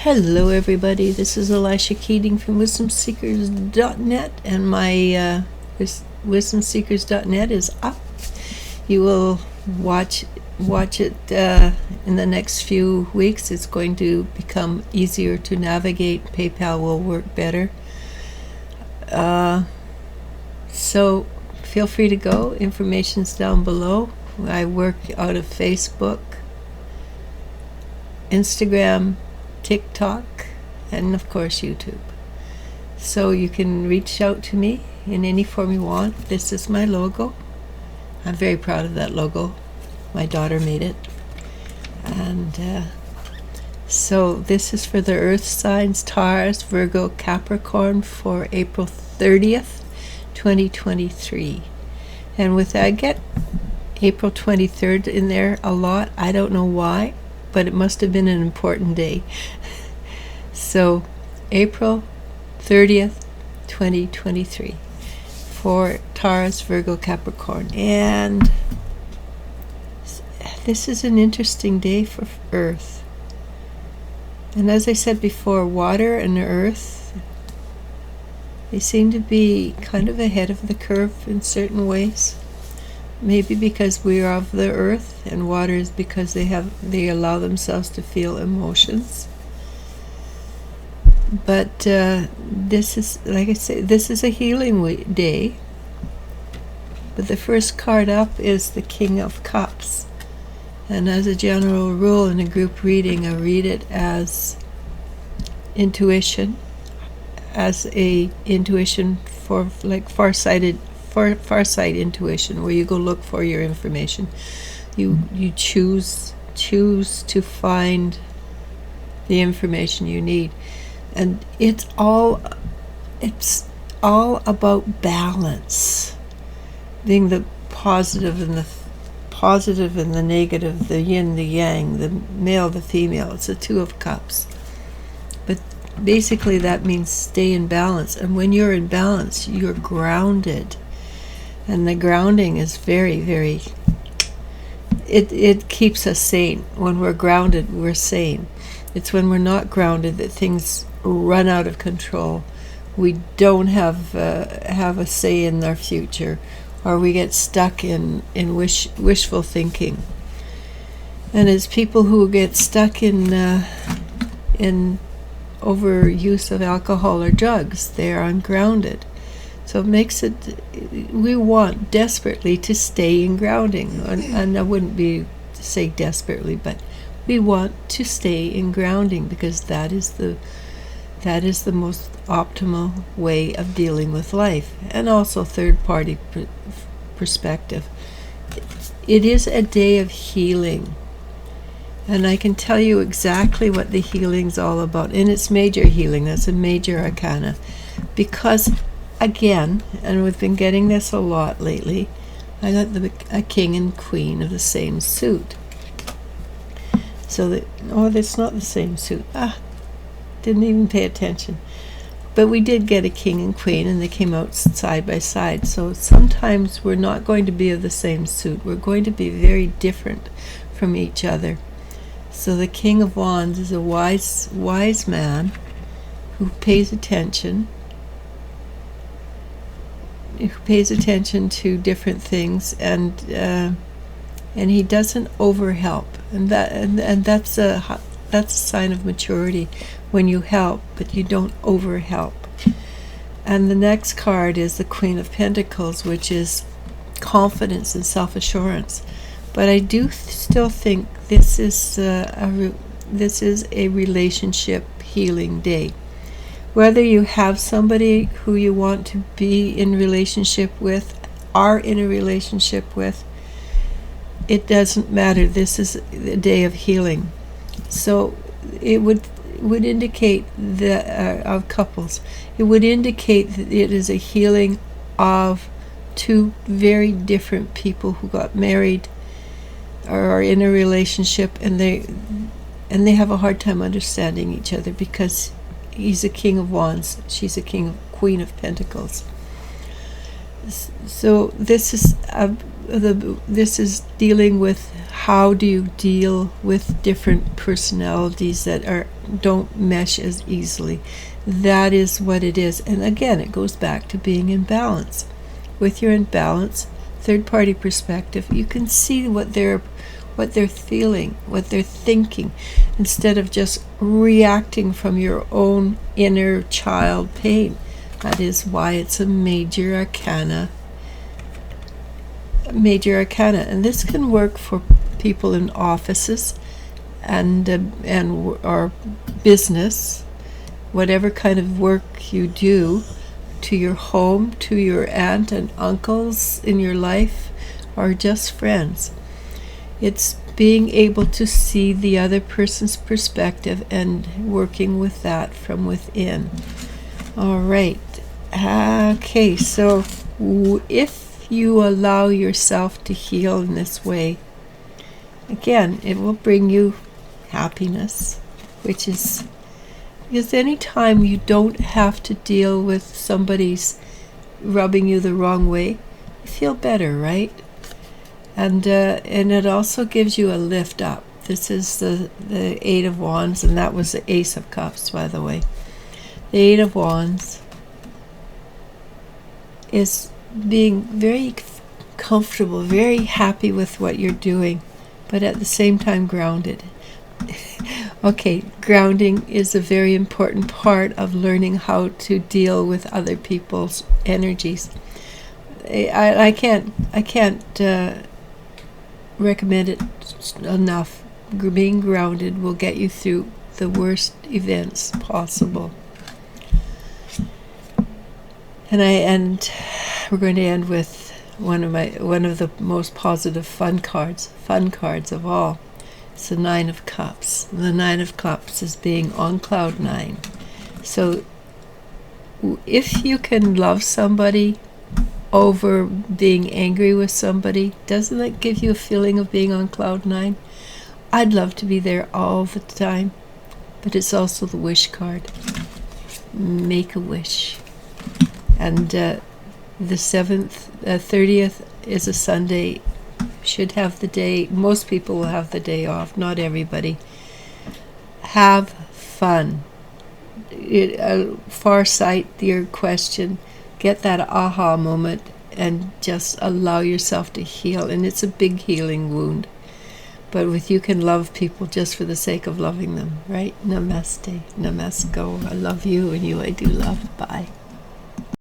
Hello everybody, this is ELIZ-SHA Keating from wisdomseekers.net, and my wisdomseekers.net is up. You will watch it in the next few weeks. It's going to become easier to navigate. PayPal will work better. So feel free to go. Information's down below. I work out of Facebook, Instagram, TikTok, and of course YouTube. So you can reach out to me in any form you want. This is my logo. I'm very proud of that logo. My daughter made it. And so this is for the earth signs: Taurus, Virgo, Capricorn, for April 30th, 2023. And with that, I get April 23rd in there a lot. I don't know why, but it must have been an important day. So April 30th, 2023 for Taurus, Virgo, Capricorn. And this is an interesting day for Earth. And as I said before, water and earth, they seem to be kind of ahead of the curve in certain ways. Maybe because we are of the earth, and water is because they allow themselves to feel emotions. But this is, like I say, this is a healing day. But the first card up is the King of Cups. And as a general rule in a group reading, I read it as intuition, as a intuition for like farsight intuition, where you go look for your information. You choose to find the information you need. And it's all about balance, being the positive and the negative, the yin, the yang, the male, the female. It's the Two of Cups. But basically that means stay in balance. And when you're in balance, you're grounded. And the grounding is very, very, it keeps us sane. When we're grounded, we're sane. It's when we're not grounded that things run out of control. We don't have a say in our future, or we get stuck in wishful thinking. And as people who get stuck in overuse of alcohol or drugs, they are ungrounded. So it makes it, we want desperately to stay in grounding. And I wouldn't be to say desperately, but we want to stay in grounding, because that is the most optimal way of dealing with life. And also third-party perspective. It is a day of healing. And I can tell you exactly what the healing's all about. And it's major healing. That's a major arcana. Because, again, and we've been getting this a lot lately, I got a king and queen of the same suit. So that, oh, that's not the same suit. Didn't even pay attention. But we did get a king and queen, and they came out side by side. So sometimes we're not going to be of the same suit. We're going to be very different from each other. So the King of Wands is a wise man who pays attention. Who pays attention to different things, and he doesn't overhelp. And that's a sign of maturity, when you help, but you don't overhelp. And the next card is the Queen of Pentacles, which is confidence and self-assurance. But I do still think this is a relationship healing day. Whether you have somebody who you want to be in relationship with, are in a relationship with, it doesn't matter. This is a day of healing. So it would indicate that of couples, it would indicate that it is a healing of two very different people who got married or are in a relationship, and they have a hard time understanding each other, because he's a King of Wands, she's a Queen of Pentacles. So this is this is dealing with how do you deal with different personalities that don't mesh as easily. That is what it is. And again, it goes back to being in balance. With your imbalance, third-party perspective, you can see what they're feeling, what they're thinking, instead of just reacting from your own inner child pain. That is why it's a major arcana. And this can work for people in offices and or business, whatever kind of work you do, to your home, to your aunt and uncles in your life, or just friends. It's being able to see the other person's perspective and working with that from within. All right. Okay, so if you allow yourself to heal in this way, again, it will bring you happiness, which is, because any time you don't have to deal with somebody's rubbing you the wrong way, you feel better, right? And it also gives you a lift up. This is the Eight of Wands, and that was the Ace of Cups, by the way. The Eight of Wands is being very comfortable, very happy with what you're doing, but at the same time grounded. Okay, grounding is a very important part of learning how to deal with other people's energies. I can't recommend it enough. Being grounded will get you through the worst events possible. And we're going to end with one of the most positive fun cards of all. It's the Nine of Cups. The Nine of Cups is being on cloud nine. So if you can love somebody over being angry with somebody, doesn't that give you a feeling of being on cloud nine? I'd love to be there all the time. But it's also the wish card. Make a wish. And the 30th is a Sunday. Should have the day. Most people will have the day off. Not everybody. Have fun. Far sight your question. Get that aha moment and just allow yourself to heal. And it's a big healing wound. But you can love people just for the sake of loving them, right? Namaste. Namasko. I love you and you I do love. Bye.